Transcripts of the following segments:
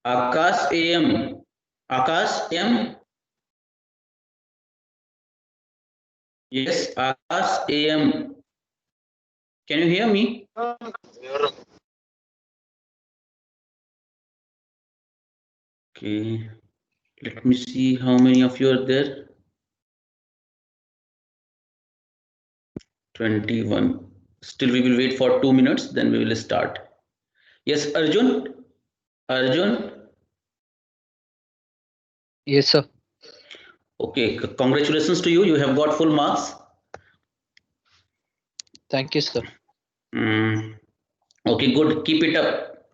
Akash AM. Akash AM. Yes, Akash AM. Can you hear me? Okay. Let me see how many of you are there. 21. Still, we will wait for 2 minutes, then we will start. Yes, Arjun. Arjun. Yes, sir. Okay, congratulations to you. You have got full marks. Thank you, sir. Mm. Okay, good. Keep it up.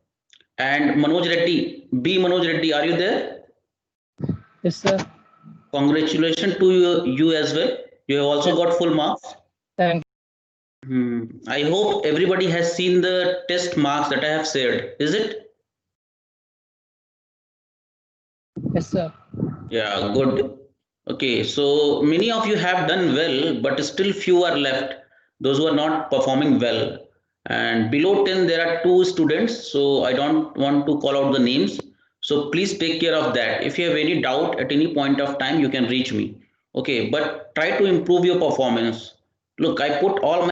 And Manoj Reddy, B. Manoj Reddy, are you there? Yes, sir. Congratulations to you as well. You have also got full marks. Thank I hope everybody has seen the test marks that I have shared. Is it? you. Yes, sir. Yeah, good. Okay, so many of you have done well, but still few are left. Those who are not performing well. And below 10, there are two students, so I don't want to call out the names. So please take care of that. If you have any doubt at any point of time, you can reach me. Okay, but try to improve your performance. Look, I put all my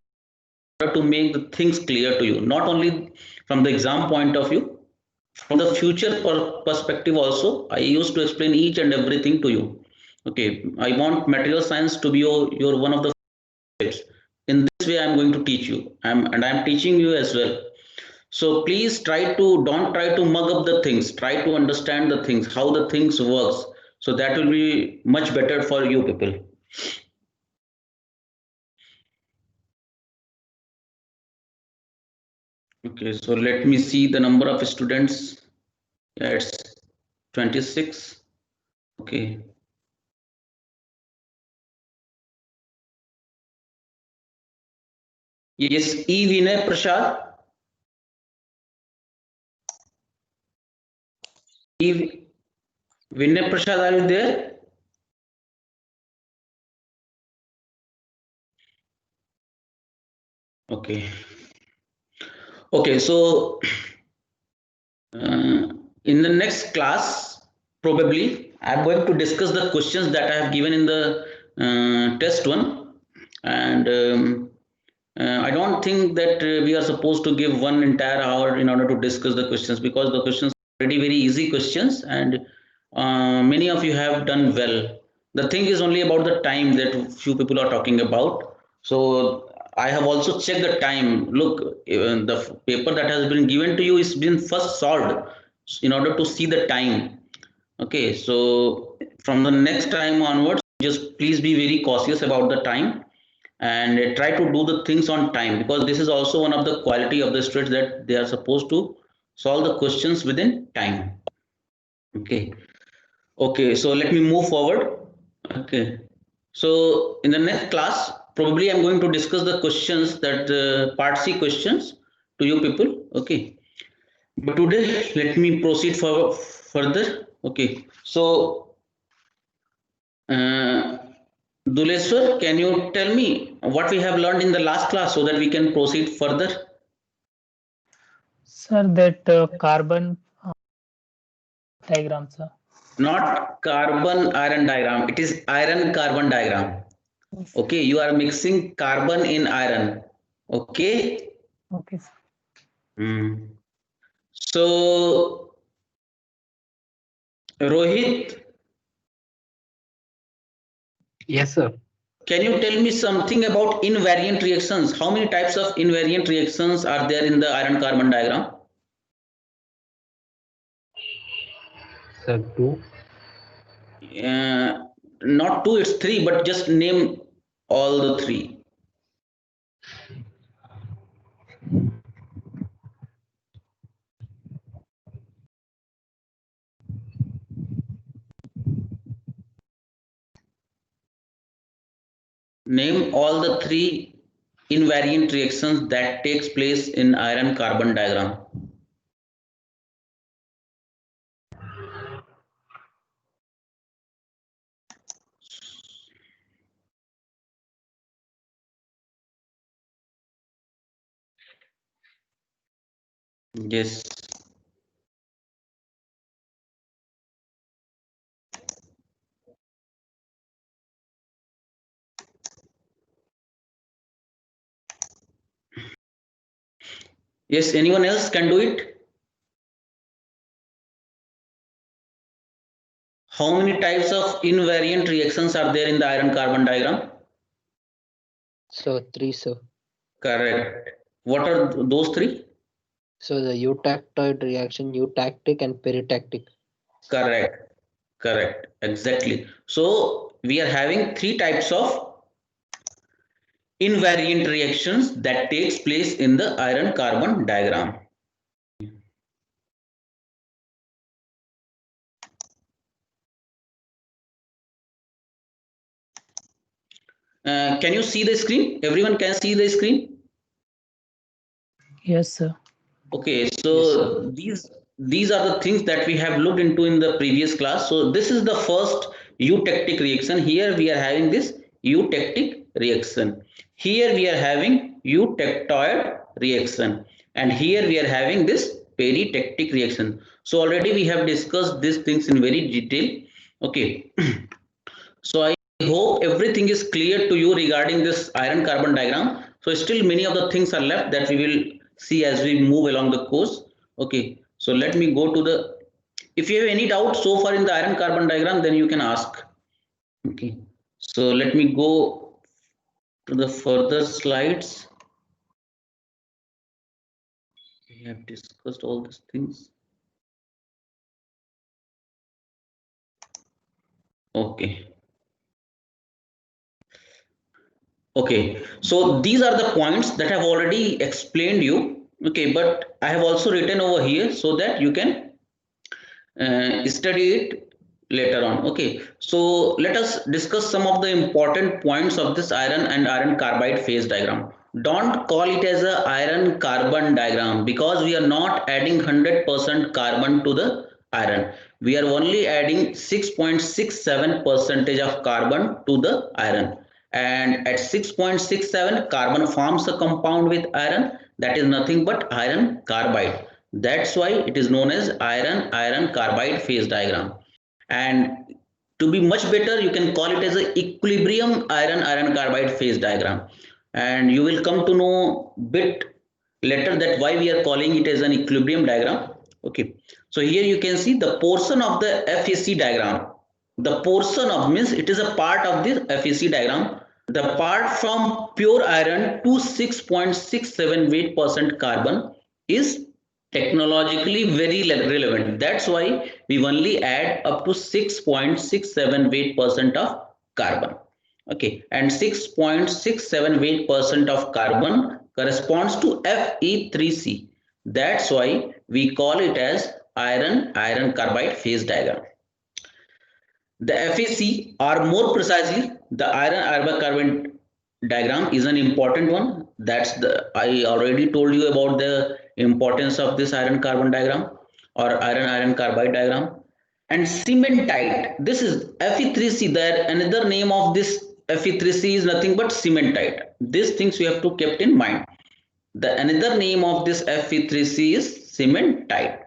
to make the things clear to you, not only from the exam point of view, from the future perspective also. I used to explain each and everything to you. Okay, I want material science to be your one of the subjects. In this way, I'm going to teach you. I'm teaching you as well. So please don't try to mug up the things. Try to understand the things, how the things works. So that will be much better for you people. Okay, so let me see the number of students. Yeah, it's 26. Okay. Yes, E. Vinay Prasad. E. Vinay Prasad, are you there? Okay. Okay, so in the next class, probably I'm going to discuss the questions that I have given in the test one, and I don't think that we are supposed to give one entire hour in order to discuss the questions, because the questions are already very easy questions, and many of you have done well. The thing is only about the time that few people are talking about. So I have also checked the time. Look, even the paper that has been given to you is been first solved in order to see the time. Okay, so from the next time onwards, just please be very cautious about the time, and try to do the things on time, because this is also one of the quality of the students, that they are supposed to solve the questions within time. Okay. Okay, so let me move forward. Okay. So in the next class, probably I'm going to discuss the questions, that part C questions to you people. Okay. But today, let me proceed further. Okay. So, uh, Duleswar, can you tell me what we have learned in the last class so that we can proceed further? Sir, that carbon diagram, sir. Not carbon iron diagram. It is iron carbon diagram. Okay, you are mixing carbon in iron. Okay. Okay, sir. Hmm. So, Rohit, Yes, sir. can you tell me something about invariant reactions? How many types of invariant reactions are there in the iron carbon diagram? Sir, two. Uh, Not two, it's three, but just name all the three. Name all the three invariant reactions that takes place in iron carbon diagram. Yes. Yes, anyone else can do it? How many types of invariant reactions are there in the iron carbon diagram? So 3, sir. Correct. What are those three? So the eutactoid reaction, eutactic and peritactic. Correct. Correct. Exactly. So we are having three types of invariant reactions that takes place in the iron carbon diagram. Can you see the screen? Everyone can see the screen? Yes, sir. Okay, Yes, so sir. these are the things that we have looked into in the previous class. So this is the first eutectic reaction. Here we are having this eutectic reaction. Here we are having eutectoid reaction, and here we are having this peritectic reaction. So already we have discussed these things in very detail. Okay. So I hope everything is clear to you regarding this iron carbon diagram. So still many of the things are left that we will see as we move along the course. Okay, so let me go to the, if you have any doubt so far in the iron carbon diagram, then you can ask. Okay, so let me go to the further slides. We have discussed all these things. Okay. Okay, so these are the points that I've already explained you. Okay, but I have also written over here so that you can study it later on. Okay, so let us discuss some of the important points of this iron and iron carbide phase diagram. Don't call it as a iron carbon diagram because we are not adding 100% carbon to the iron. We are only adding 6.67 percentage of carbon to the iron, and at 6.67 carbon forms a compound with iron, that is nothing but iron carbide. That's why it is known as iron carbide phase diagram. And to be much better, you can call it as a equilibrium iron carbide phase diagram. And you will come to know bit later that why we are calling it as an equilibrium diagram. Okay, so here you can see the portion of the FEC diagram. The portion of means it is a part of this FEC diagram. The part from pure iron to 6.67 weight percent carbon is technologically very relevant. That's why we only add up to 6.67 weight percent of carbon. Okay, and 6.67 weight percent of carbon corresponds to Fe3C. That's why we call it as iron carbide phase diagram. The FAC, or more precisely, the iron carbon diagram is an important one. That's the, I already told you about the importance of this iron carbon diagram or iron carbide diagram. And cementite, this is Fe3C. That another name of this Fe3C is nothing but cementite. These things we have to keep in mind. The another name of this Fe3C is cementite.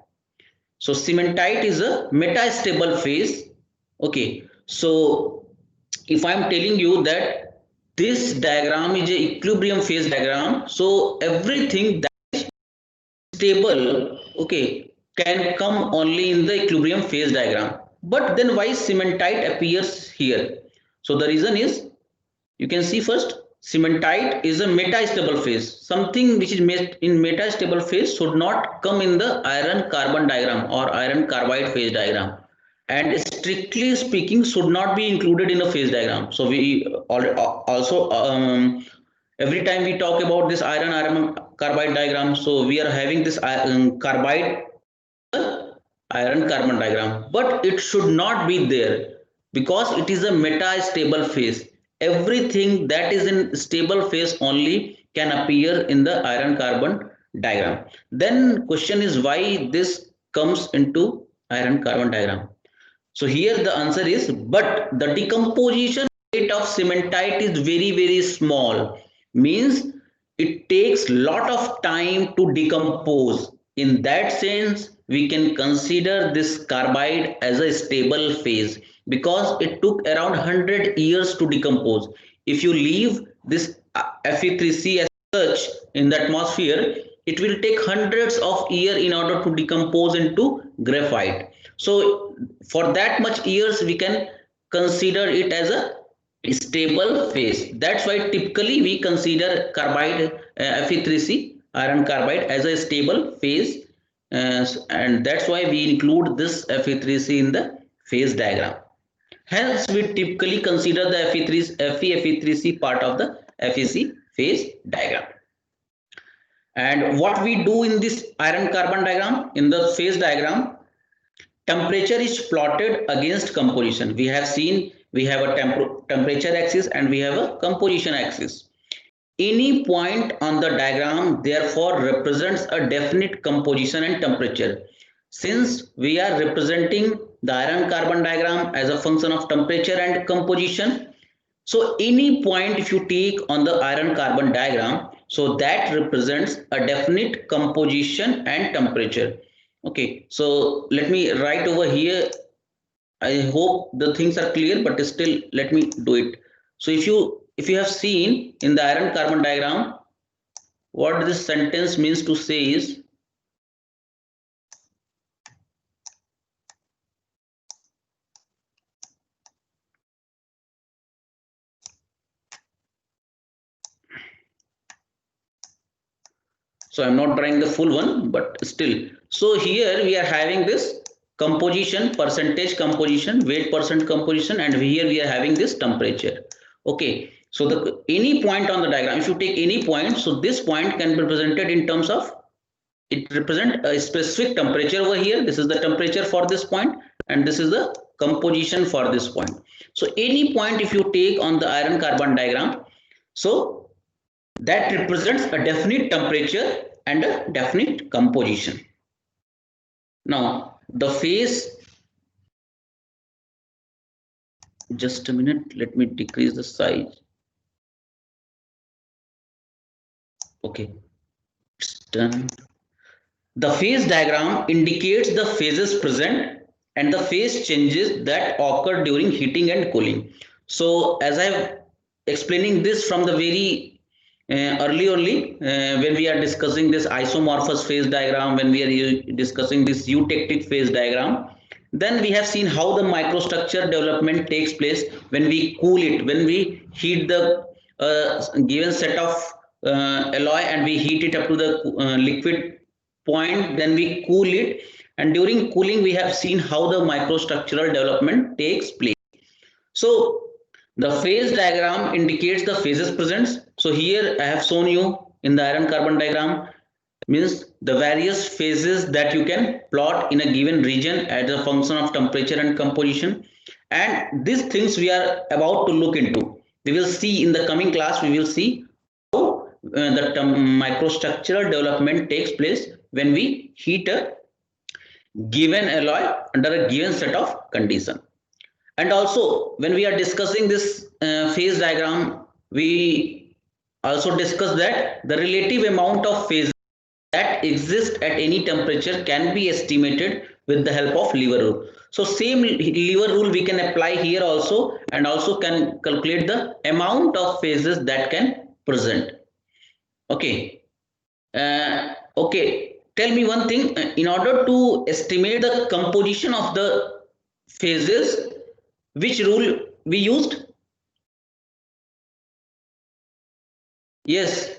So cementite is a metastable phase. Okay, so if I'm telling you that this diagram is a equilibrium phase diagram, so everything that is stable, okay, can come only in the equilibrium phase diagram. But then why cementite appears here? So the reason is, you can see first, cementite is a metastable phase. Something which is in metastable phase should not come in the iron carbon diagram or iron carbide phase diagram, and strictly speaking should not be included in a phase diagram. So we also every time we talk about this iron carbide diagram, so we are having this carbide iron carbon diagram, but it should not be there because it is a metastable phase. Everything that is in stable phase only can appear in the iron carbon diagram. Then question is why this comes into iron carbon diagram. So here the answer is, but the decomposition rate of cementite is very small, means it takes lot of time to decompose. In that sense, we can consider this carbide as a stable phase because it took around 100 years to decompose. If you leave this Fe3C as such in the atmosphere, it will take hundreds of years in order to decompose into graphite. So for that much years, we can consider it as a stable phase. That's why typically we consider carbide, Fe3C, iron carbide, as a stable phase. And that's why we include this Fe3C in the phase diagram. Hence, we typically consider the Fe3C part of the FEC phase diagram. And what we do in this iron carbon diagram, in the phase diagram, temperature is plotted against composition. We have seen we have a temperature axis and we have a composition axis. Any point on the diagram therefore represents a definite composition and temperature. Since we are representing the iron carbon diagram as a function of temperature and composition, so any point if you take on the iron carbon diagram, so that represents a definite composition and temperature. Okay, so let me write over here. I hope the things are clear, but still let me do it. So if you have seen in the iron carbon diagram, what this sentence means to say is, so I'm not drawing the full one, but still. So here we are having this composition, percentage composition, weight percent composition, and here we are having this temperature. Okay, so the any point on the diagram, if you take any point, so this point can be represented in terms of, it represent a specific temperature over here. This is the temperature for this point, and this is the composition for this point. So any point if you take on the iron carbon diagram, so that represents a definite temperature and a definite composition. Now the phase, just a minute, let me decrease the size. Okay, it's done. The phase diagram indicates the phases present and the phase changes that occur during heating and cooling. So as I'm explaining this from the very early when we are discussing this isomorphous phase diagram, when we are discussing this eutectic phase diagram, then we have seen how the microstructure development takes place when we cool it, when we heat the given set of alloy and we heat it up to the liquid point, then we cool it, and during cooling we have seen how the microstructural development takes place. So the phase diagram indicates the phases present. So here I have shown you in the iron carbon diagram, means the various phases that you can plot in a given region as a function of temperature and composition. And these things we are about to look into. We will see in the coming class, we will see how the microstructural development takes place when we heat a given alloy under a given set of conditions. And also when we are discussing this phase diagram, we also discuss that the relative amount of phase that exist at any temperature can be estimated with the help of lever rule. So same lever rule we can apply here also, and also can calculate the amount of phases that can present. Okay. Okay, tell me one thing, in order to estimate the composition of the phases, which rule we used? Yes,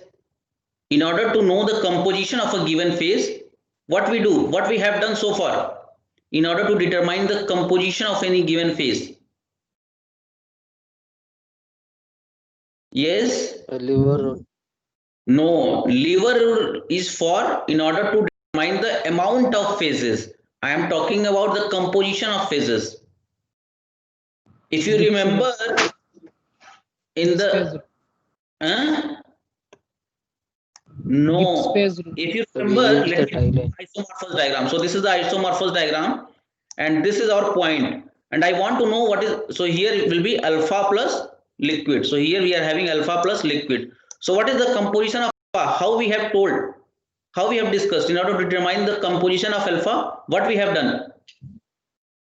in order to know the composition of a given phase, what we do, what we have done so far, in order to determine the composition of any given phase. Yes? Lever rule. No, lever rule is for in order to determine the amount of phases. I am talking about the composition of phases. If you remember in the no, if you remember, let me isomorphous diagram. So this is the isomorphous diagram, and this is our point. And I want to know what is, so here it will be alpha plus liquid. So here we are having alpha plus liquid. So what is the composition of alpha? How we have told, how we have discussed, in order to determine the composition of alpha, what we have done?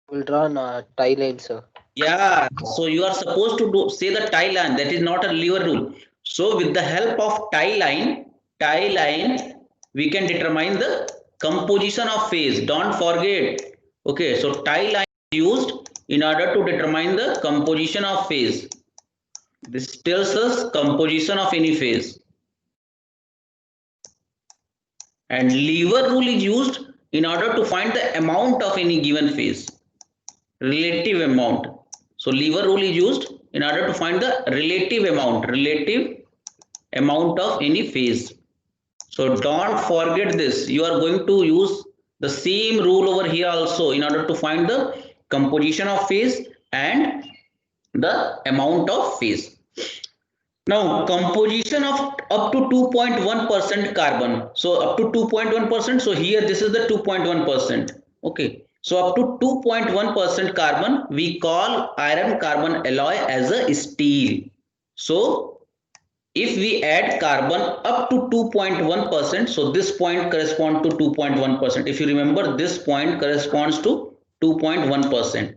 We'll draw a tie line, sir. Yeah, so you are supposed to do, say the tie line. That is not a lever rule. So with the help of tie line, we can determine the composition of phase. Don't forget. Okay, so tie line is used in order to determine the composition of phase. This tells us composition of any phase. And lever rule is used in order to find the amount of any given phase, relative amount. So lever rule is used in order to find the relative amount of any phase. So don't forget this. You are going to use the same rule over here also in order to find the composition of phase and the amount of phase. Now, composition of up to 2.1% carbon. So up to 2.1%. So here this is the 2.1%. Okay. So up to 2.1% carbon, we call iron carbon alloy as a steel. So if we add carbon up to 2.1%, so this point corresponds to 2.1%. If you remember, this point corresponds to 2.1%.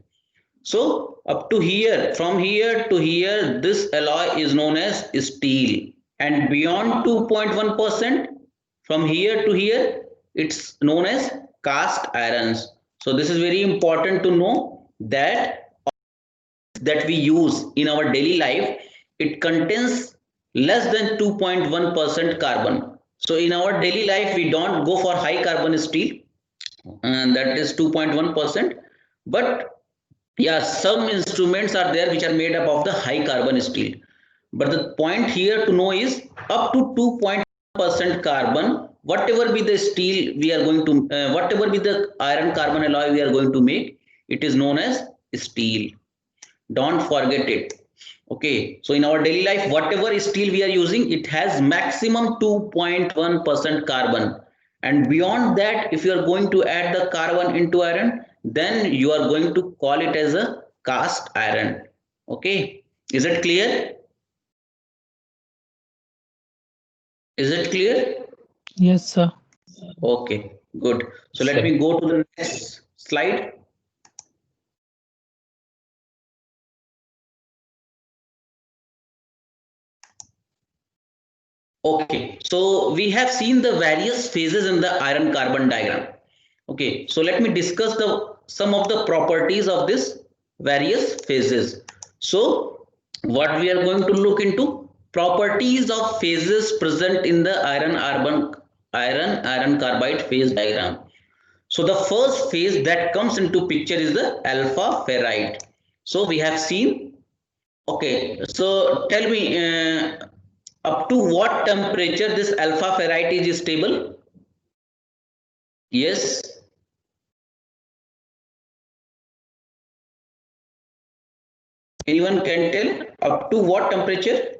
So up to here, from here to here, this alloy is known as steel, and beyond 2.1%, from here to here, it's known as cast irons. So this is very important to know that we use in our daily life, it contains less than 2.1% carbon. So in our daily life, we don't go for high carbon steel, and that is 2.1%. But yeah, some instruments are there which are made up of the high carbon steel. But the point here to know is up to 2.1% carbon, whatever be the steel we are going to, whatever be the iron carbon alloy we are going to make, it is known as steel. Don't forget it. Okay, so in our daily life, whatever steel we are using, it has maximum 2.1% carbon. And beyond that, if you are going to add the carbon into iron, then you are going to call it as a cast iron. Okay, is it clear? Is it clear? Yes, sir. Okay, good. So let me go to the next slide. Okay, so we have seen the various phases in the iron carbon diagram. Okay, so let me discuss some of the properties of this various phases. So what we are going to look into, properties of phases present in the iron carbide phase diagram. So the first phase that comes into picture is the alpha ferrite. So we have seen. Okay, so tell me, up to what temperature this alpha ferrite is stable? Yes. Anyone can tell up to what temperature?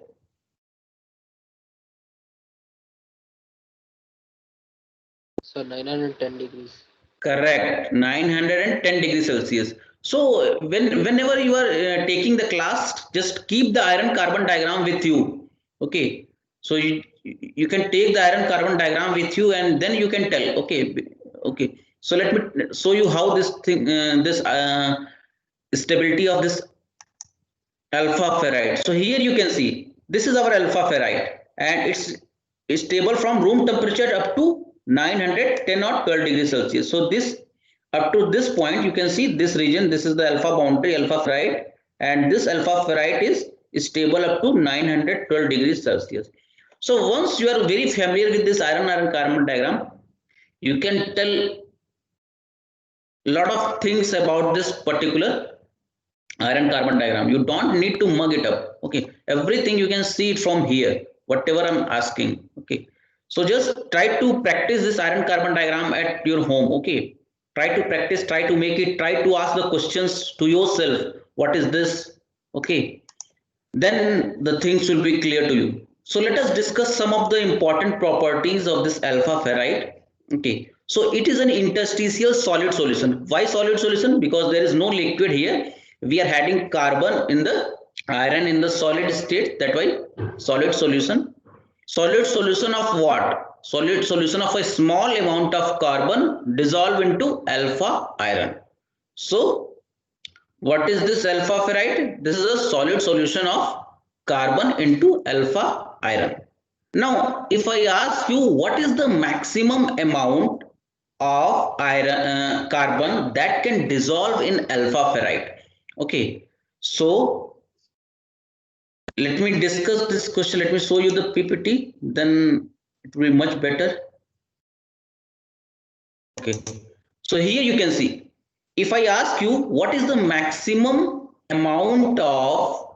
So 910 degrees. Correct, 910 degrees Celsius. So whenever you are taking the class, just keep the iron carbon diagram with you. Okay, so you can take the iron carbon diagram with you, and then you can tell. Okay, okay. So let me show you how this thing, this stability of this alpha ferrite. So here you can see this is our alpha ferrite, and it's stable from room temperature up to 910 or 12 degrees Celsius. So this up to this point you can see this region, this is the alpha boundary, alpha ferrite, and this alpha ferrite is stable up to 912 degrees Celsius. So once you are very familiar with this iron carbon diagram, you can tell a lot of things about this particular iron carbon diagram. You don't need to mug it up. Okay, everything you can see it from here, whatever I'm asking. Okay, so just try to practice this iron carbon diagram at your home. Okay, try to practice, try to make it, try to ask the questions to yourself, what is this? Okay, then the things will be clear to you. So let us discuss some of the important properties of this alpha ferrite. Okay, so it is an interstitial solid solution. Why solid solution? Because there is no liquid here. We are adding carbon in the iron in the solid state. That why solid solution. Solid solution of what? Solid solution of a small amount of carbon dissolved into alpha iron. So what is this alpha ferrite? This is a solid solution of carbon into alpha iron. Now, if I ask you what is the maximum amount of iron carbon that can dissolve in alpha ferrite? Okay, so let me discuss this question. Let me show you the PPT, then it will be much better. Okay, so here you can see, if I ask you what is the maximum amount of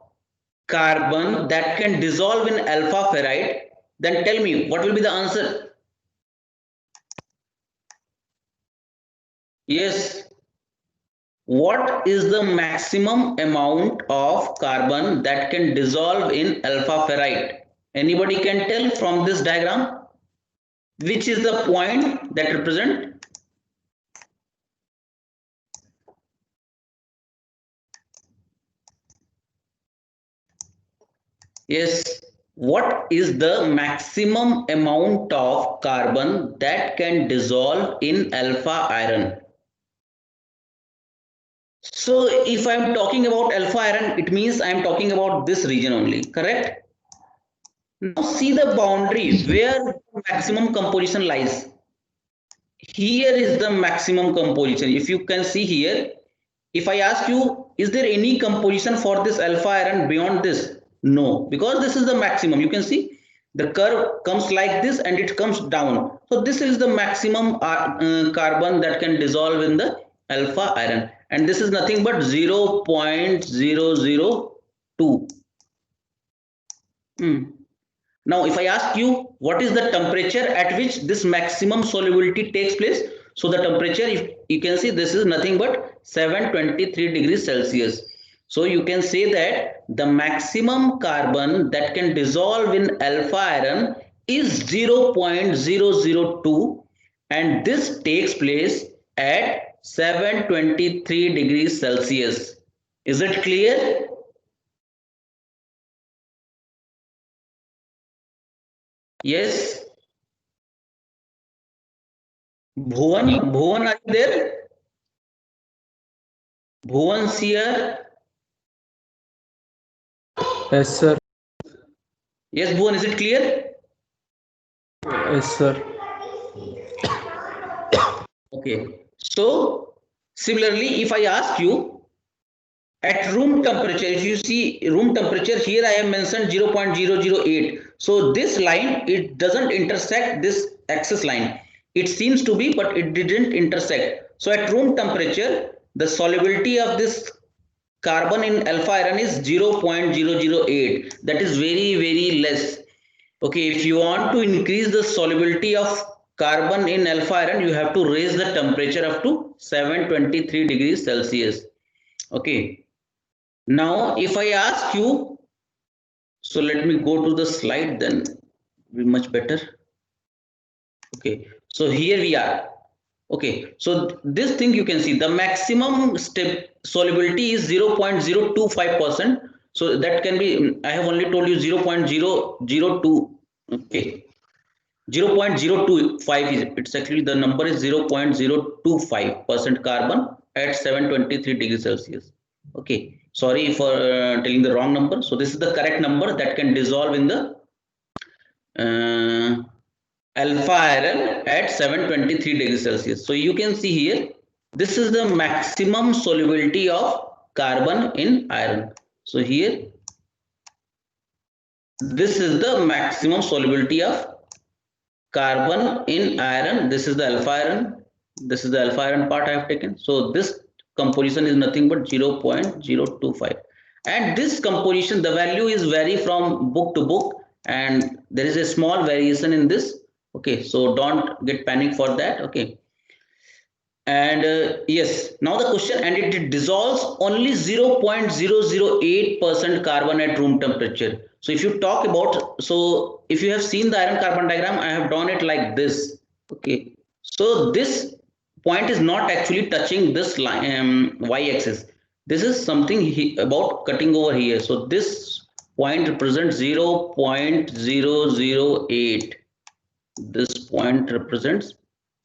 carbon that can dissolve in alpha ferrite, then tell me what will be the answer. Yes, what is the maximum amount of carbon that can dissolve in alpha ferrite? Anybody can tell from this diagram? Which is the point that represent? Yes, what is the maximum amount of carbon that can dissolve in alpha iron? So if I'm talking about alpha iron, it means I'm talking about this region only, correct? Now see the boundary where the maximum composition lies. Here is the maximum composition. If you can see here, if I ask you, is there any composition for this alpha iron beyond this? No, because this is the maximum. You can see the curve comes like this and it comes down. So this is the maximum carbon that can dissolve in the alpha iron. And this is nothing but 0.002. Now, if I ask you what is the temperature at which this maximum solubility takes place, so the temperature, if you can see, this is nothing but 723 degrees Celsius. So you can say that the maximum carbon that can dissolve in alpha iron is 0.002, and this takes place at 723 degrees Celsius. Is it clear? Yes. Bhuvan, are you there? Bhuvan's here. Yes, sir. Yes, Bhuvan, is it clear? Yes, sir. Okay. So, similarly, if I ask you at room temperature, if you see room temperature here, I have mentioned 0.008. So, this line, it doesn't intersect this axis line. It seems to be, but it didn't intersect. So, at room temperature, the solubility of this carbon in alpha iron is 0.008. That is very less. Okay, if you want to increase the solubility of carbon in alpha iron, you have to raise the temperature up to 723 degrees Celsius. Okay, now if I ask you, so let me go to the slide, then it will be much better. Okay, so here we are. Okay, so this thing you can see the maximum step solubility is 0.025%. So that can be, I have only told you 0.002. Okay, 0.025 is, it's actually the number is 0.025% carbon at 723 degrees Celsius. Okay, sorry for telling the wrong number. So this is the correct number that can dissolve in the alpha iron at 723 degrees Celsius. So you can see here, this is the maximum solubility of carbon in iron. So here, this is the maximum solubility of carbon in iron. This is the alpha iron. This is the alpha iron part I have taken. So this composition is nothing but 0.025. And this composition, the value is vary from book to book, and there is a small variation in this. Okay, so don't get panic for that. Okay, and yes, now the question, and it dissolves only 0.008% carbon at room temperature. So if you talk about, so if you have seen the iron carbon diagram, I have drawn it like this. Okay, so this point is not actually touching this line, y-axis. This is something about cutting over here. So this point represents 0.008. This point represents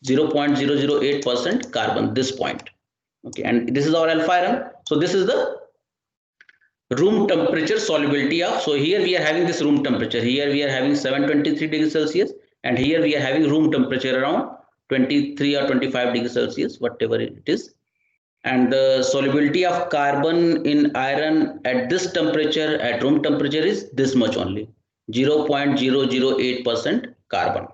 0.008% carbon, this point. Okay, and this is our alpha iron. So this is the room temperature solubility of, so here we are having this room temperature, here we are having 723 degrees Celsius, and here we are having room temperature around 23 or 25 degrees Celsius, whatever it is. And the solubility of carbon in iron at this temperature, at room temperature, is this much only, 0.008% carbon.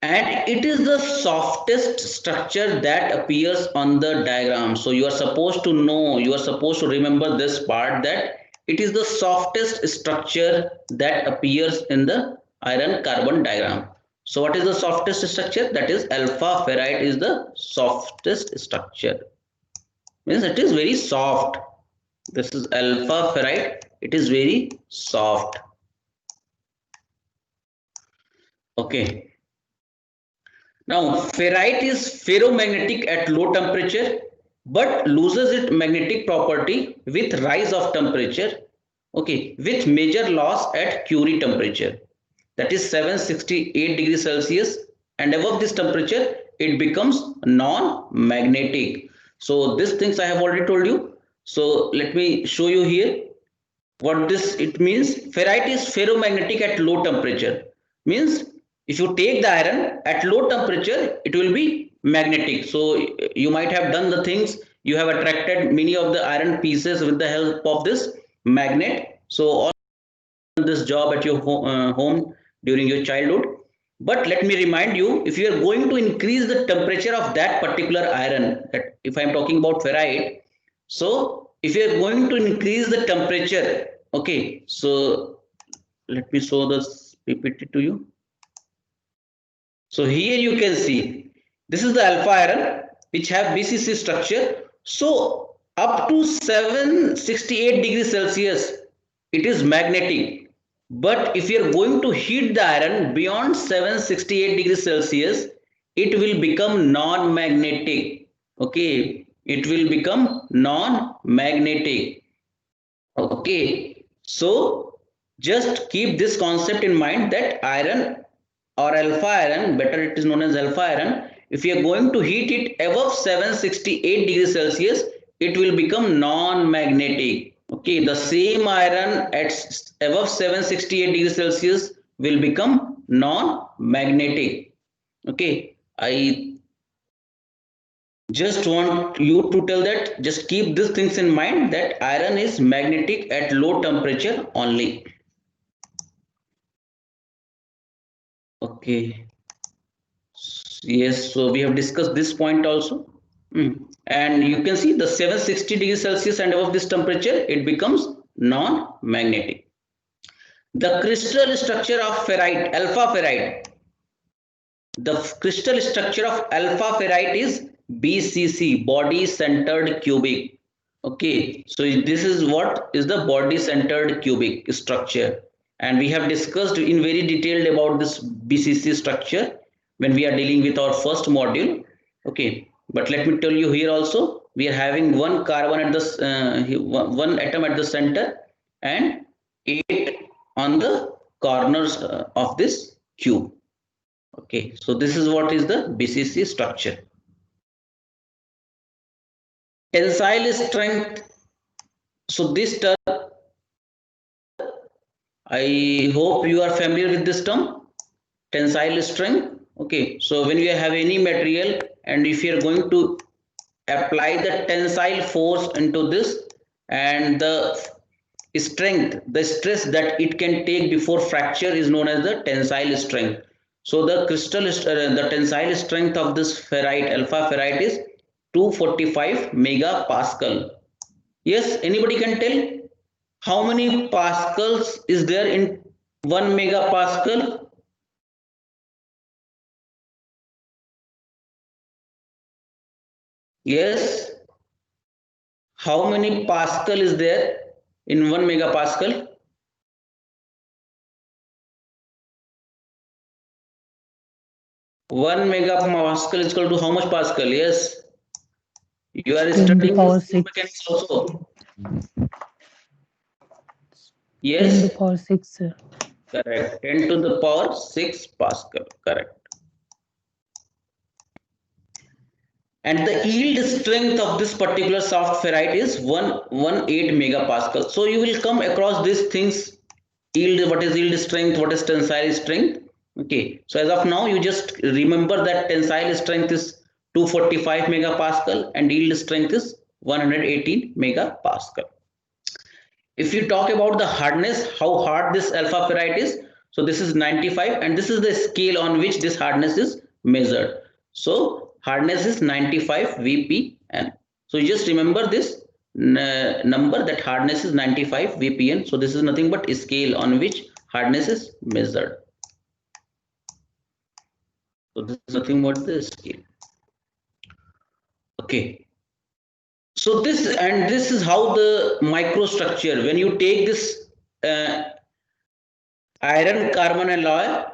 And it is the softest structure that appears on the diagram. So you are supposed to know, you are supposed to remember this part, that it is the softest structure that appears in the iron carbon diagram. So what is the softest structure? That is alpha ferrite is the softest structure. Means it is very soft. This is alpha ferrite. It is very soft. Okay. Now, ferrite is ferromagnetic at low temperature, but loses its magnetic property with rise of temperature. Okay, with major loss at Curie temperature, that is 768 degrees Celsius, and above this temperature, it becomes non-magnetic. So these things I have already told you. So let me show you here what this it means. Ferrite is ferromagnetic at low temperature. Means if you take the iron at low temperature, it will be magnetic. So you might have done the things, you have attracted many of the iron pieces with the help of this magnet. So all this job at your home during your childhood. But let me remind you, if you are going to increase the temperature of that particular iron, if I am talking about ferrite, so if you are going to increase the temperature, okay, so let me show this PPT to you. So here you can see, this is the alpha iron which have BCC structure. So up to 768 degrees Celsius, it is magnetic. But if you are going to heat the iron beyond 768 degrees Celsius, it will become non-magnetic. Okay, it will become non-magnetic. Okay, so just keep this concept in mind, that iron or alpha iron, better it is known as alpha iron, if you are going to heat it above 768 degrees Celsius, it will become non-magnetic. Okay, the same iron at above 768 degrees Celsius will become non-magnetic. Okay, I just want you to tell that, just keep these things in mind, that iron is magnetic at low temperature only. Okay. Yes, so we have discussed this point also. And you can see the 760 degrees Celsius and above this temperature, it becomes non-magnetic. The crystal structure of ferrite, alpha ferrite. The crystal structure of alpha ferrite is BCC, body centered cubic. Okay, so this is what is the body centered cubic structure. And we have discussed in very detailed about this BCC structure when we are dealing with our first module. Okay, but let me tell you here also, we are having one carbon at the one atom at the center and 8 on the corners of this cube. Okay, so this is what is the BCC structure. Tensile strength. So this term, I hope you are familiar with this term, tensile strength. Okay, so when you have any material and if you are going to apply the tensile force into this, and the strength, the stress that it can take before fracture is known as the tensile strength. So the the tensile strength of this ferrite, alpha ferrite, is 245 megapascal. Yes, anybody can tell how many pascals is there in 1 megapascal? Yes, how many pascal is there in 1 megapascal? 1 megapascal is equal to how much pascal? Yes, you are 10 to the studying power this 6. mechanics also. 10 Yes, to the power 6, sir. correct. 10 to the power 6 pascal. Correct. and the yield strength of this particular soft ferrite is 118 megapascal. So you will come across these things: yield, what is yield strength, what is tensile strength. Okay, so as of now you just remember that tensile strength is 245 megapascal and yield strength is 118 megapascal. If you talk about the hardness, how hard this alpha ferrite is, so this is 95 and this is the scale on which this hardness is measured. So hardness is 95 VPN. So you just remember this number, that hardness is 95 VPN. So this is nothing but a scale on which hardness is measured. So this is nothing but the scale. Okay. So this is how the microstructure, when you take this iron carbon alloy,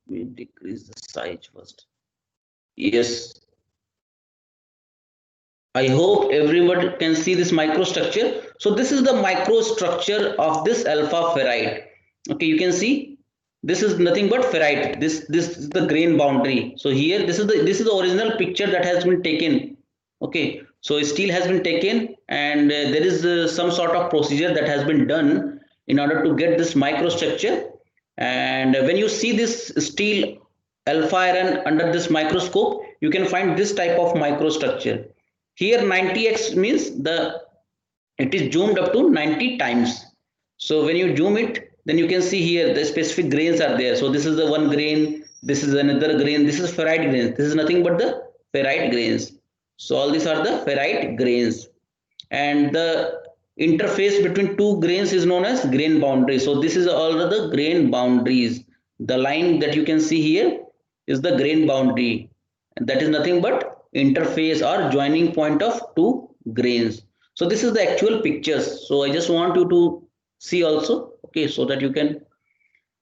we decrease the size first. Yes, I hope everyone can see this microstructure. So this is the microstructure of this alpha ferrite. Okay, you can see this is nothing but ferrite. This is the grain boundary. So here this is the original picture that has been taken. Okay, so steel has been taken and there is some sort of procedure that has been done in order to get this microstructure. And when you see this steel alpha iron under this microscope, you can find this type of microstructure. Here 90x means it is zoomed up to 90 times. So when you zoom it, then you can see here the specific grains are there. So this is the one grain, this is another grain, this is ferrite grains. This is nothing but the ferrite grains. So all these are the ferrite grains. And the interface between two grains is known as grain boundary. So this is all the grain boundaries. The line that you can see here is the grain boundary. And that is nothing but interface or joining point of two grains. So this is the actual pictures. So I just want you to see also, okay, so that you can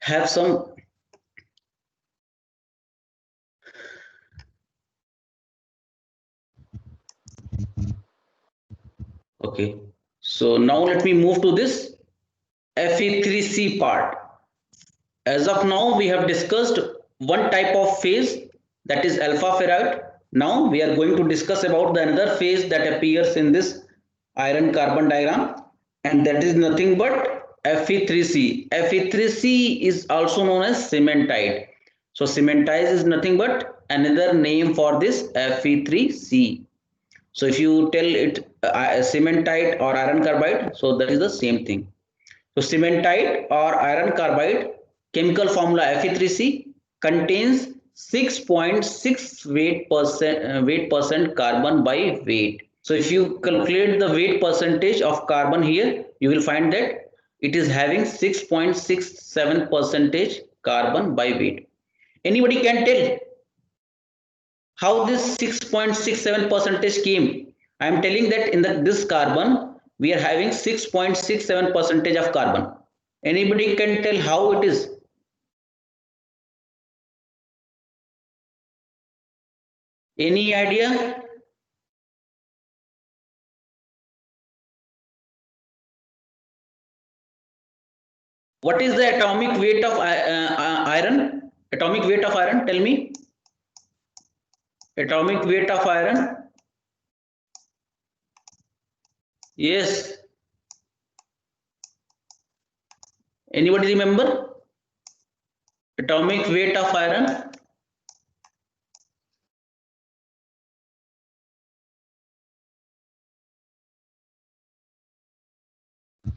have some. Okay, so now let me move to this Fe3C part. As of now, we have discussed one type of phase, that is alpha ferrite. Now we are going to discuss about the another phase that appears in this iron carbon diagram, and that is nothing but Fe3C. Fe3C is also known as cementite. So cementite is nothing but another name for this Fe3C. So if you tell it cementite or iron carbide, so that is the same thing. So cementite or iron carbide chemical formula Fe3C contains 6.6 weight percent carbon by weight. So if you calculate the weight percentage of carbon here, you will find that it is having 6.67 percentage carbon by weight. Anybody can tell how this 6.67 percentage came? I am telling that in this carbon we are having 6.67 percentage of carbon. Anybody can tell how it is? Any idea? What is the atomic weight of iron? Atomic weight of iron, tell me. Atomic weight of iron. Yes. Anybody remember? Atomic weight of iron.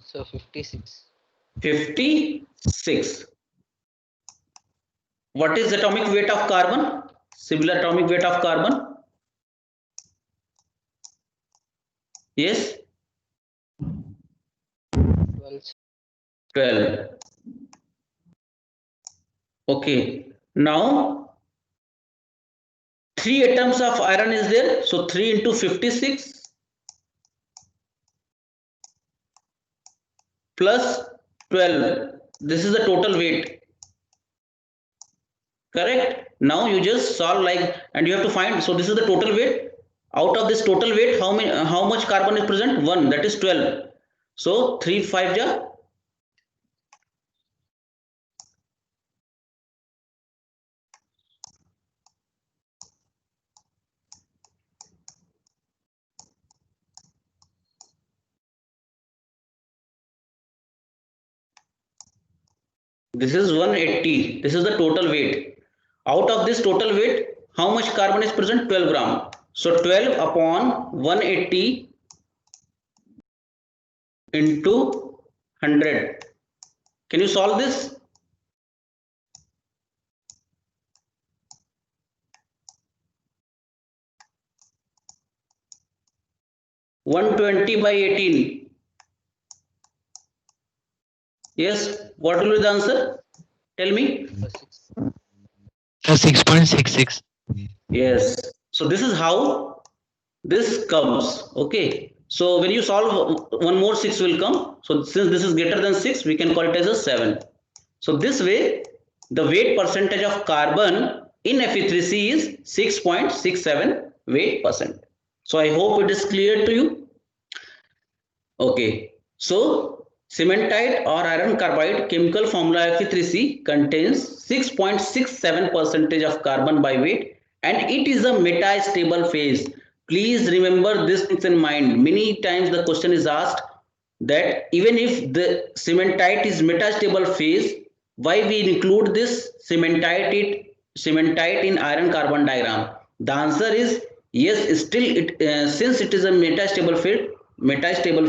So 56. 56. What is atomic weight of carbon? Similar atomic weight of carbon? Yes? 12. 12. Okay. Now, 3 atoms of iron is there. So 3 into 56 plus 12. This is the total weight. Correct? Now you just solve like, and you have to find, so this is the total weight. Out of this total weight, how much carbon is present? 1, that is 12. So 3 5 ja. This is 180. This is the total weight. Out of this total weight, how much carbon is present? 12 gram. So 12 upon 180 into 100. Can you solve this? (120 by 18). Yes, what will be the answer? Tell me. 6.66. Yes. So this is how this comes. Okay. So when you solve, one more 6 will come. So since this is greater than 6, we can call it as a 7. So this way, the weight percentage of carbon in Fe3C is 6.67 weight percent. So I hope it is clear to you. Okay. So cementite or iron carbide chemical formula Fe3C contains 6.67 percentage of carbon by weight, and it is a metastable phase. Please remember this things in mind. Many times the question is asked that even if the cementite is metastable phase, why we include this cementite in iron carbon diagram? The answer is yes. Still, since it is a metastable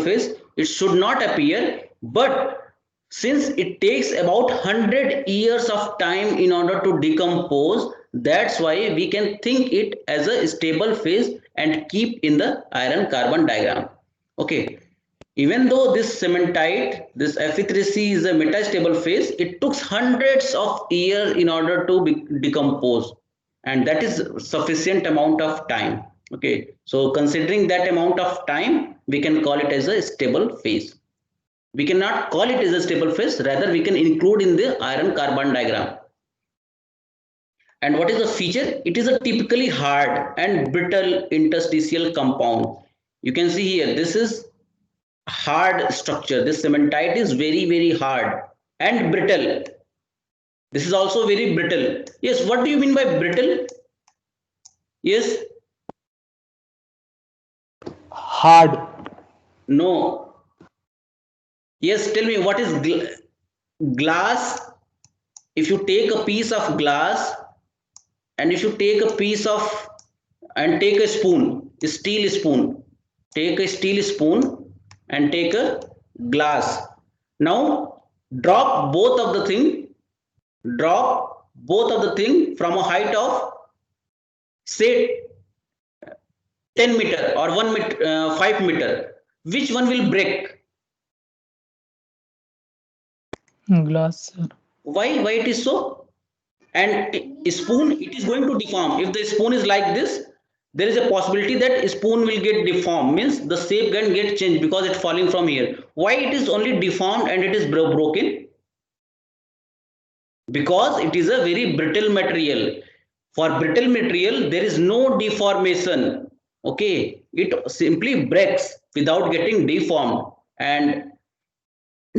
phase, it should not appear. But since it takes about 100 years of time in order to decompose, that's why we can think it as a stable phase and keep in the iron carbon diagram. Okay. Even though this cementite, this Fe3C is a metastable phase, it took hundreds of years in order to decompose, and that is sufficient amount of time. Okay, so considering that amount of time, we can call it as a stable phase. We cannot call it as a stable phase, rather we can include in the iron carbon diagram. And what is the feature? It is a typically hard and brittle interstitial compound. You can see here, this is hard structure. This cementite is very hard and brittle. This is also very brittle. Yes, what do you mean by brittle? Yes. Hard. No. Yes, tell me, what is glass? If you take a piece of glass and if you take a piece of and take a spoon, a steel spoon, take a steel spoon and take a glass. Now drop both of the thing from a height of say 10 meter or 1 meter, 5 meter. Which one will break? Glass, sir. Why it is so? And a spoon, it is going to deform. If the spoon is like this, there is a possibility that spoon will get deformed, means the shape can get changed because it's falling from here. Why it is only deformed and it is broken? Because it is a very brittle material. For brittle material, there is no deformation. Okay, it simply breaks without getting deformed. And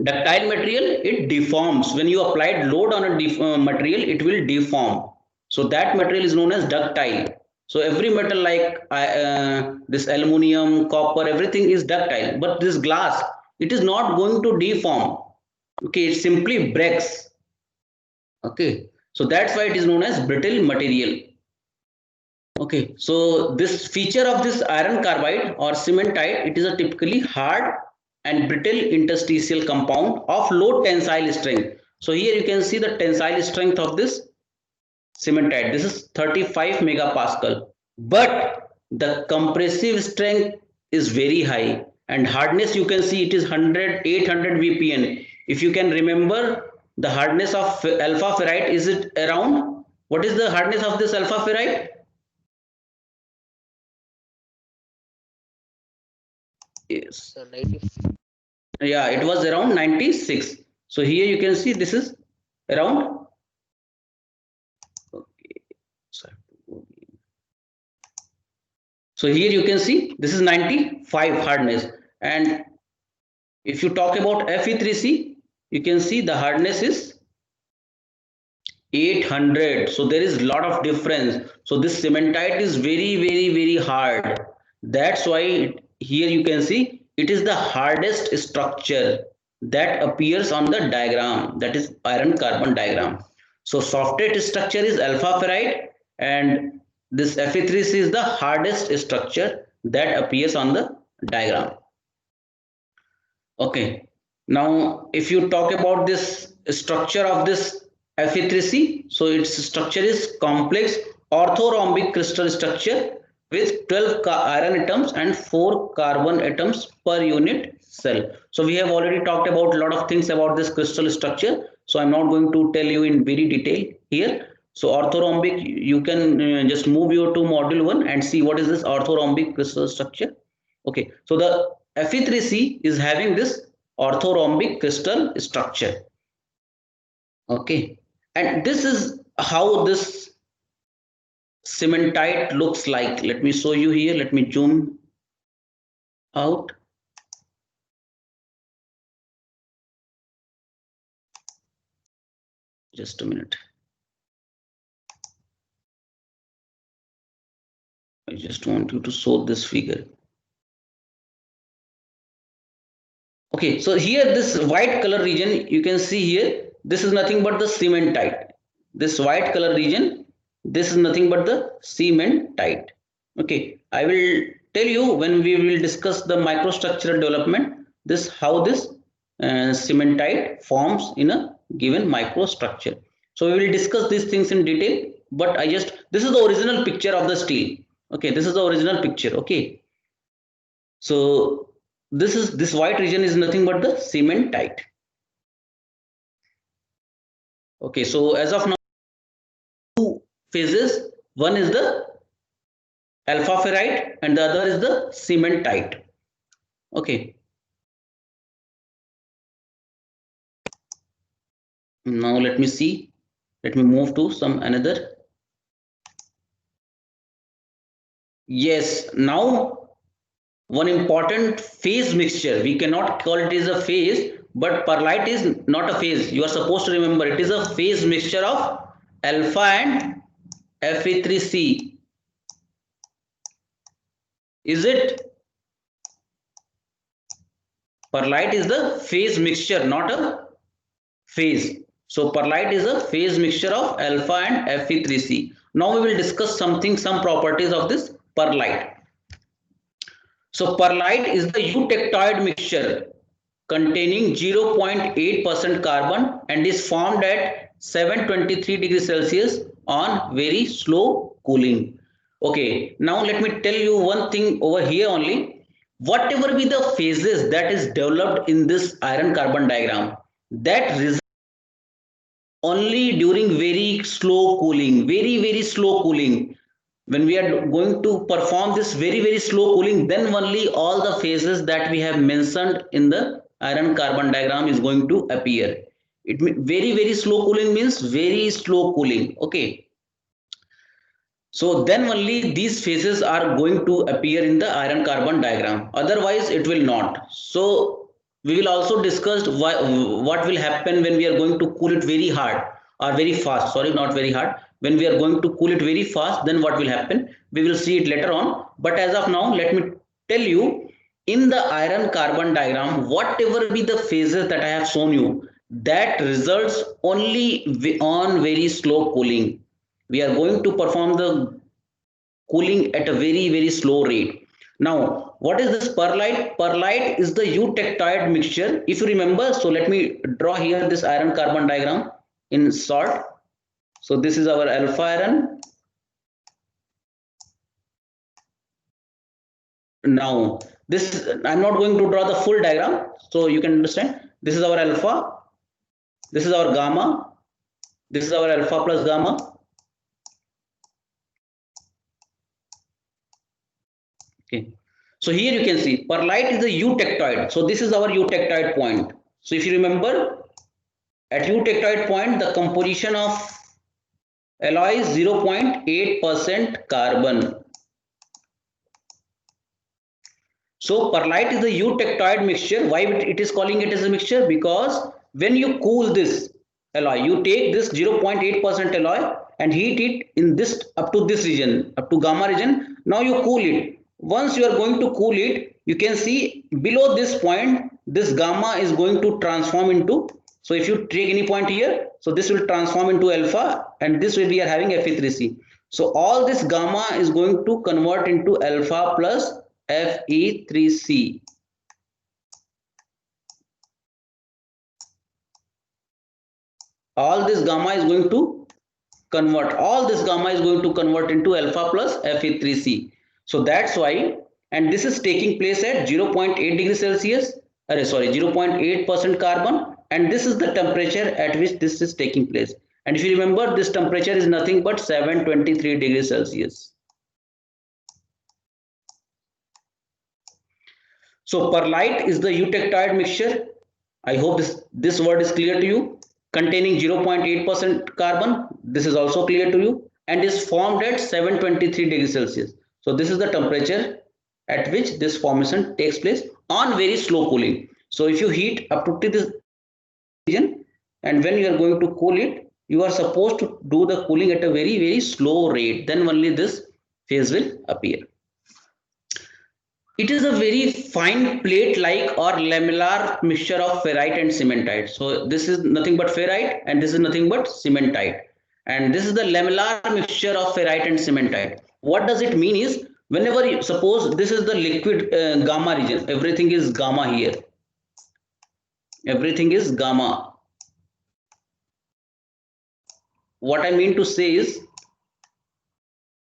ductile material, it deforms. When you applied load on a material, it will deform. So that material is known as ductile. So every metal like this aluminum, copper, everything is ductile. But this glass, it is not going to deform. Okay, it simply breaks. Okay, so that's why it is known as brittle material. Okay, so this feature of this iron carbide or cementite, it is a typically hard and brittle interstitial compound of low tensile strength. So here you can see the tensile strength of this cementite. This is 35 megapascal, but the compressive strength is very high, and hardness you can see it is 800 VPN. If you can remember the hardness of alpha ferrite, is it around? What is the hardness of this alpha ferrite? Yes. So 96. Yeah, it was around 96. So here you can see this is around. Okay. So here you can see this is 95 hardness, and if you talk about Fe3C, you can see the hardness is 800. So there is a lot of difference. So this cementite is very hard. That's why here you can see it is the hardest structure. that appears on the diagram, that is iron carbon diagram. So softest structure is alpha ferrite, and this Fe3C is the hardest structure that appears on the diagram. Okay, now if you talk about this structure of this Fe3C, so its structure is complex orthorhombic crystal structure with 12 iron atoms and 4 carbon atoms per unit cell. So we have already talked about a lot of things about this crystal structure, so I'm not going to tell you in very detail here. So orthorhombic, you can just move you to module 1 and see what is this orthorhombic crystal structure. Okay, so the Fe3C is having this orthorhombic crystal structure. Okay, and this is how this cementite looks like. Let me show you here. Let me zoom out. Just a minute. I just want you to show this figure. Okay, so here this white color region, you can see here, this is nothing but the cementite. This white color region, this is nothing but the cementite. Okay, I will tell you when we will discuss the microstructural development, this how this cementite forms in a given microstructure. So we will discuss these things in detail, but this is the original picture of the steel. Okay, this is the original picture. Okay, so this white region is nothing but the cementite. Okay, so as of now, two phases. One is the alpha ferrite and the other is the cementite. Okay. Now let me see. Let me move to some another. Yes, now one important phase mixture. We cannot call it as a phase, but perlite is not a phase. You are supposed to remember it is a phase mixture of alpha and Fe3C. Is it? Perlite is the phase mixture, not a phase. So perlite is a phase mixture of alpha and Fe3C. Now we will discuss some properties of this perlite. So perlite is the eutectoid mixture containing 0.8% carbon and is formed at 723 degrees Celsius on very slow cooling. Okay, now let me tell you one thing over here only. Whatever be the phases that is developed in this iron carbon diagram, that results only during very slow cooling, very slow cooling. When we are going to perform this very slow cooling, then only all the phases that we have mentioned in the iron carbon diagram is going to appear. It very slow cooling means very slow cooling. Okay, so then only these phases are going to appear in the iron carbon diagram, otherwise it will not. So we will also discuss what will happen when we are going to cool it very hard or very fast. Sorry, not very hard. When we are going to cool it very fast, then what will happen? We will see it later on. But as of now, let me tell you, in the iron carbon diagram, whatever be the phases that I have shown you, that results only on very slow cooling. We are going to perform the cooling at a very slow rate. Now, what is this perlite? Perlite is the eutectoid mixture. If you remember, so let me draw here this iron carbon diagram in short. So this is our alpha iron. Now, this I'm not going to draw the full diagram, so you can understand. This is our alpha. This is our gamma. This is our alpha plus gamma. Okay. So here you can see perlite is the eutectoid. So this is our eutectoid point. So if you remember, at eutectoid point, the composition of alloy is 0.8% carbon. So perlite is the eutectoid mixture. Why it is calling it as a mixture? Because when you cool this alloy, you take this 0.8% alloy and heat it in this up to this region, up to gamma region. Now you cool it. Once you are going to cool it, you can see below this point, this gamma is going to transform into, so if you take any point here, so this will transform into alpha, and this way we are having Fe3C. So all this gamma is going to convert into alpha plus Fe3C. All this gamma is going to convert, into alpha plus Fe3C. So that's why, and this is taking place at 0.8 degrees Celsius, 0.8% carbon, and this is the temperature at which this is taking place. And if you remember, this temperature is nothing but 723 degrees Celsius. So perlite is the eutectoid mixture. I hope this word is clear to you. Containing 0.8% carbon, this is also clear to you, and is formed at 723 degrees Celsius. So this is the temperature at which this formation takes place on very slow cooling. So if you heat up to this region, and when you are going to cool it, you are supposed to do the cooling at a very, very slow rate, then only this phase will appear. It is a very fine plate-like or lamellar mixture of ferrite and cementite. So this is nothing but ferrite, and this is nothing but cementite. And this is the lamellar mixture of ferrite and cementite. What does it mean is, whenever you suppose this is the liquid gamma region, everything is gamma here. Everything is gamma. What I mean to say is,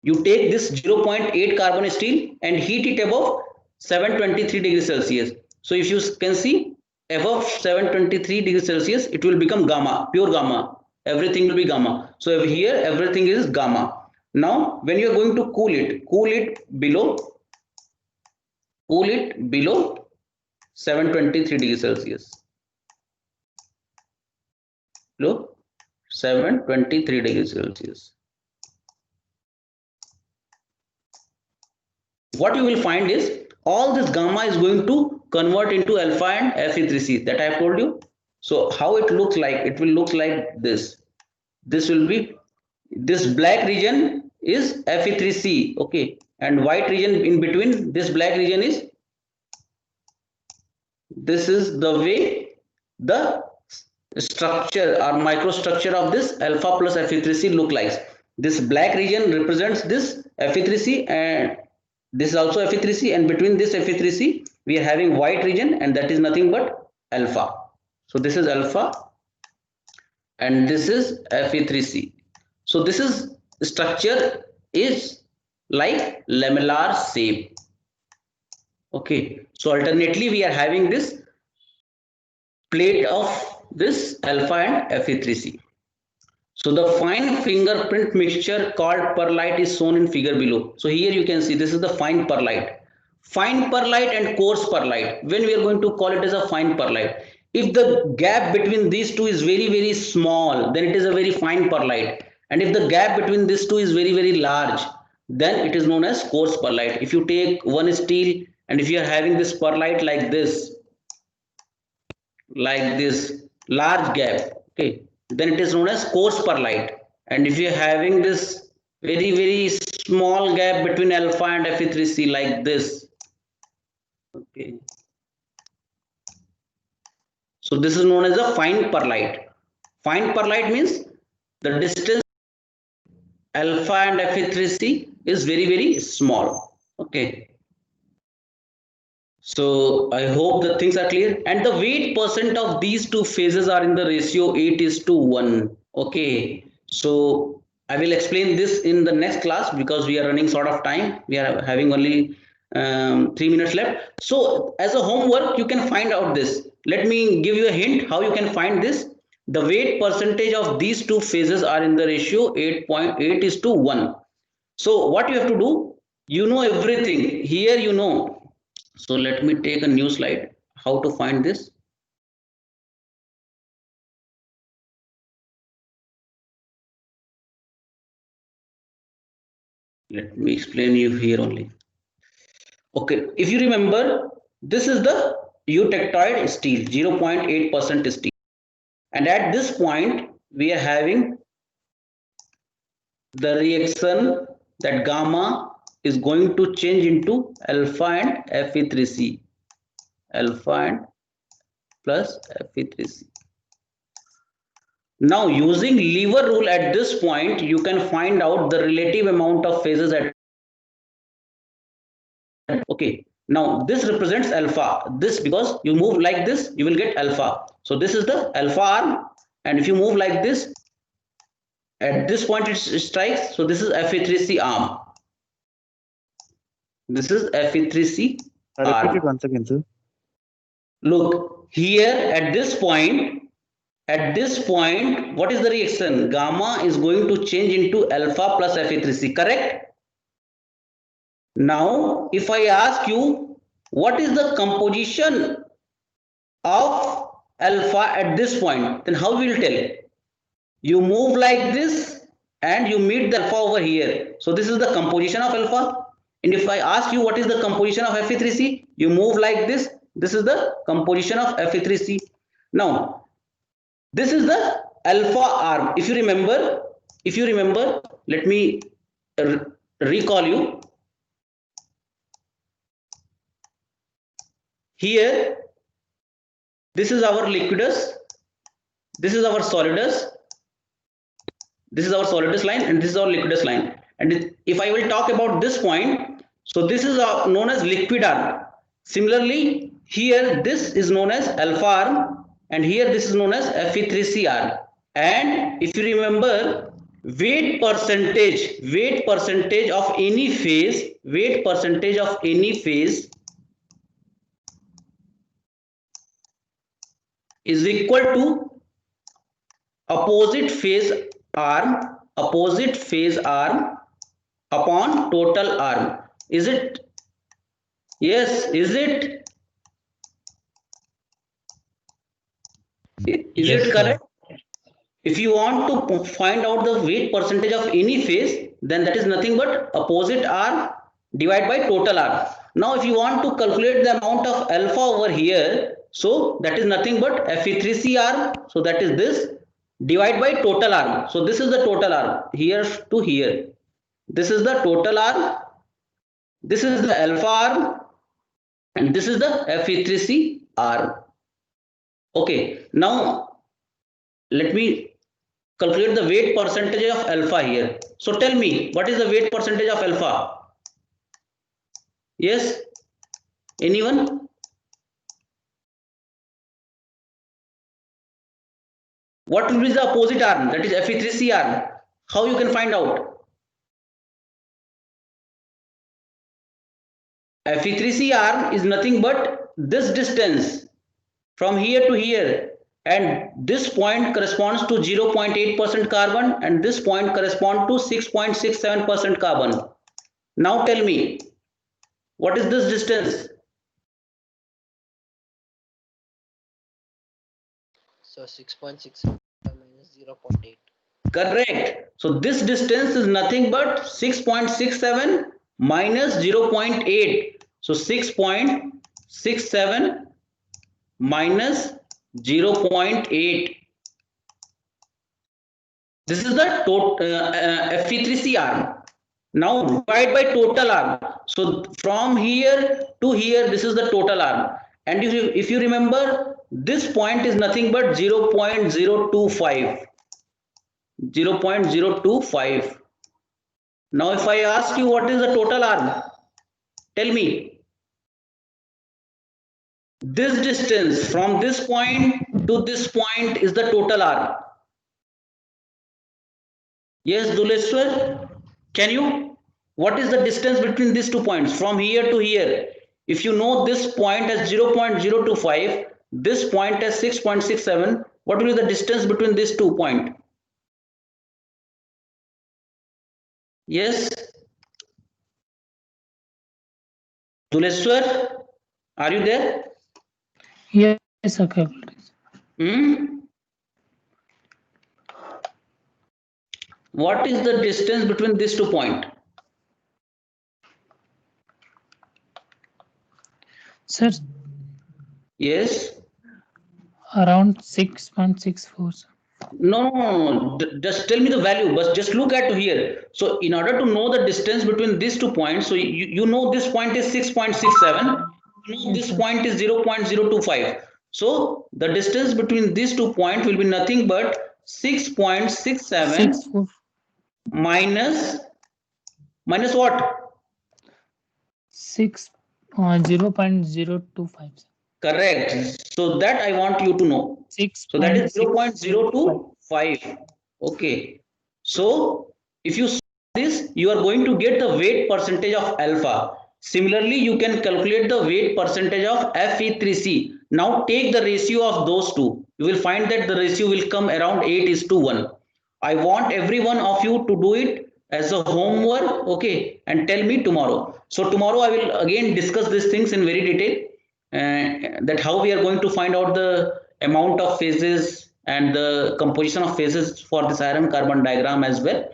you take this 0.8 carbon steel and heat it above 723 degrees Celsius. So if you can see above 723 degrees Celsius, it will become gamma, pure gamma. Everything will be gamma. So here everything is gamma. Now when you are going to cool it below 723 degrees Celsius. Below 723 degrees Celsius. What you will find is, all this gamma is going to convert into alpha and Fe3C that I have told you. So how it looks like? It will look like this. This will be, this black region is Fe3C, okay, and white region in between this black region is, this is the way the structure or microstructure of this alpha plus Fe3C look like. This black region represents this Fe3C, and this is also Fe3C, and between this Fe3C we are having white region, and that is nothing but alpha. So this is alpha and this is Fe3C. So this is structure is like lamellar shape. Okay, so alternately we are having this plate of this alpha and Fe3C. So the fine fingerprint mixture called perlite is shown in figure below. So here you can see this is the fine perlite. Fine perlite and coarse perlite. When we are going to call it as a fine perlite, if the gap between these two is very, very small, then it is a very fine perlite. And if the gap between these two is very, very large, then it is known as coarse perlite. If you take one steel and if you are having this perlite like this large gap, okay, then it is known as coarse perlite. And if you are having this very, very small gap between alpha and Fe3C like this, okay, so this is known as a fine perlite. Fine perlite means the distance alpha and Fe3C is very, very small. Okay, so I hope the things are clear, and the weight percent of these two phases are in the ratio 8:1. Okay, so I will explain this in the next class because we are running short of time. We are having only 3 minutes left. So as a homework, you can find out this. Let me give you a hint how you can find this. The weight percentage of these two phases are in the ratio 8:1. So what you have to do, you know everything here, you know. So let me take a new slide, how to find this. Let me explain you here only. Okay, if you remember, this is the eutectoid steel, 0.8% steel. And at this point, we are having the reaction that gamma is going to change into alpha and Fe3C. Alpha and plus Fe3C. Now using lever rule at this point, you can find out the relative amount of phases at. Okay, now this represents alpha. This, because you move like this, you will get alpha. So this is the alpha arm, and if you move like this, at this point it strikes. So this is Fe3C arm. This is Fe3C arm. Repeat it once again, sir. Look here at this point. At this point, what is the reaction? Gamma is going to change into alpha plus Fe3C, correct? Now, if I ask you, what is the composition of alpha at this point, then how will you tell? You move like this and you meet the alpha over here. So this is the composition of alpha. And if I ask you what is the composition of Fe3C, you move like this. This is the composition of Fe3C. Now, this is the alpha arm. If you remember, let me recall you. Here, this is our liquidus, this is our solidus, this is our solidus line, and this is our liquidus line. And if I will talk about this point, so this is known as liquid arm. Similarly, here this is known as alpha arm, and here this is known as Fe3C arm. And if you remember, weight percentage of any phase, is equal to opposite phase arm upon total arm. Is it? Yes, is it? Is Yes, it sir. correct? If you want to find out the weight percentage of any phase, then that is nothing but opposite arm divided by total arm. Now, if you want to calculate the amount of alpha over here, so that is nothing but Fe3C arm. So that is this divided by total arm. So this is the total arm here to here. This is the total arm. This is the alpha arm, and this is the Fe3C arm. Okay, now let me calculate the weight percentage of alpha here. So tell me, what is the weight percentage of alpha? Yes, anyone? What will be the opposite arm? That is Fe3C arm. How you can find out? Fe3C arm is nothing but this distance from here to here, and this point corresponds to 0.8% carbon, and this point corresponds to 6.67% carbon. Now tell me, what is this distance? So 6.6 minus 0.8. Correct. So this distance is nothing but 6.67 minus 0.8. So 6.67 minus 0.8. This is the total Fe3C arm. Now divide by total arm. So from here to here, this is the total arm. And if you remember, this point is nothing but 0.025. 0.025. Now if I ask you what is the total arm, tell me. This distance from this point to this point is the total arm. Yes, Dhuleshwar, can you? What is the distance between these 2 points from here to here? If you know this point as 0.025, this point as 6.67, what will be the distance between these 2 points? Yes, Dhuleshwar, are you there? Yes, sir. Calculate. What is the distance between these 2 points? Sir, Yes, around 6.64. Sir. No. Just tell me the value, but just look at here. So in order to know the distance between these 2 points, so you know this point is 6.67, you know this point is 0.025. So the distance between these 2 points will be nothing but 6.67 minus what? 0.025. Correct. So that I want you to know. So that is 0.025. Okay. So if you solve this, you are going to get the weight percentage of alpha. Similarly, you can calculate the weight percentage of Fe3C. Now take the ratio of those two. You will find that the ratio will come around 8:1. I want every one of you to do it as a homework, okay, and tell me tomorrow. So tomorrow I will again discuss these things in very detail, that how we are going to find out the amount of phases and the composition of phases for this iron carbon diagram as well.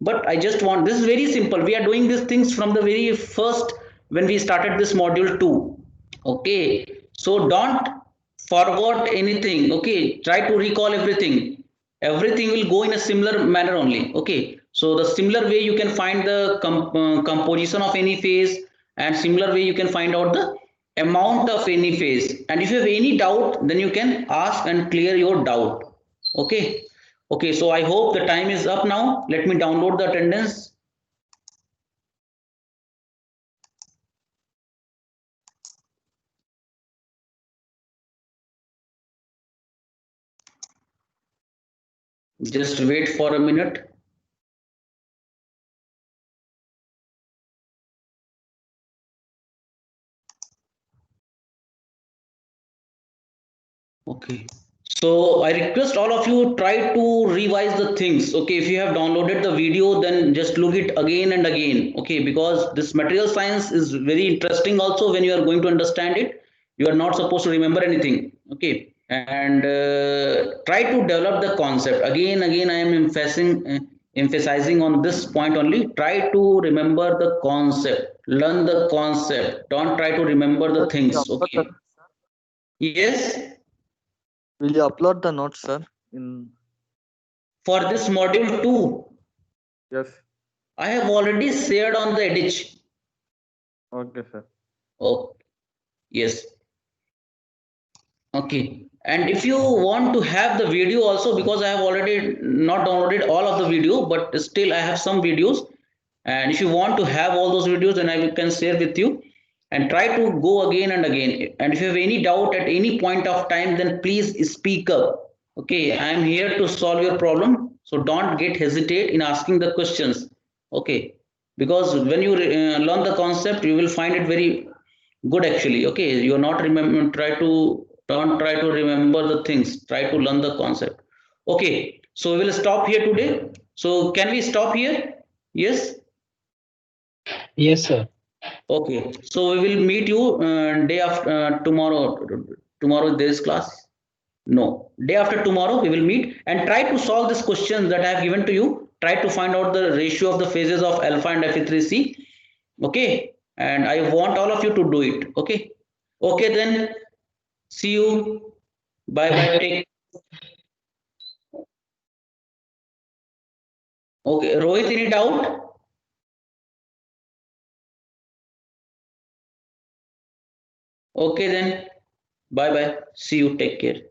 But I just want, this is very simple. We are doing these things from the very first when we started this module 2. Okay, so don't forget anything. Okay, try to recall everything. Everything will go in a similar manner only. Okay, so the similar way you can find the composition of any phase, and similar way you can find out the amount of any phase. And if you have any doubt, then you can ask and clear your doubt. Okay. Okay, so I hope the time is up now. Let me download the attendance. Just wait for a minute. Okay. So I request all of you try to revise the things. Okay, if you have downloaded the video, then just look it again and again. Okay, because this material science is very interesting also when you are going to understand it. You are not supposed to remember anything. Okay, and try to develop the concept. Again, I am emphasizing on this point only. Try to remember the concept. Learn the concept. Don't try to remember the things. Okay. Yes. Will you upload the notes, sir? For this module 2, Yes. I have already shared on the Edge. Okay, sir. Oh, yes. Okay. And if you want to have the video also, because I have already not downloaded all of the video, but still I have some videos. And if you want to have all those videos, then I can share with you, and try to go again and again. And if you have any doubt at any point of time, then please speak up. Okay, I am here to solve your problem. So don't get hesitate in asking the questions. Okay, because when you learn the concept, you will find it very good actually. Okay, you are not remember, don't try to remember the things, try to learn the concept. Okay, so we will stop here today. So can we stop here? Yes. Yes, sir. Okay, so we will meet you day after tomorrow. Tomorrow there is class. No, day after tomorrow we will meet and try to solve this question that I have given to you. Try to find out the ratio of the phases of alpha and Fe3C. Okay, and I want all of you to do it. Okay, okay then. See you. Bye bye. Take. Okay, Rohit, any doubt? Okay then. Bye bye. See you. Take care.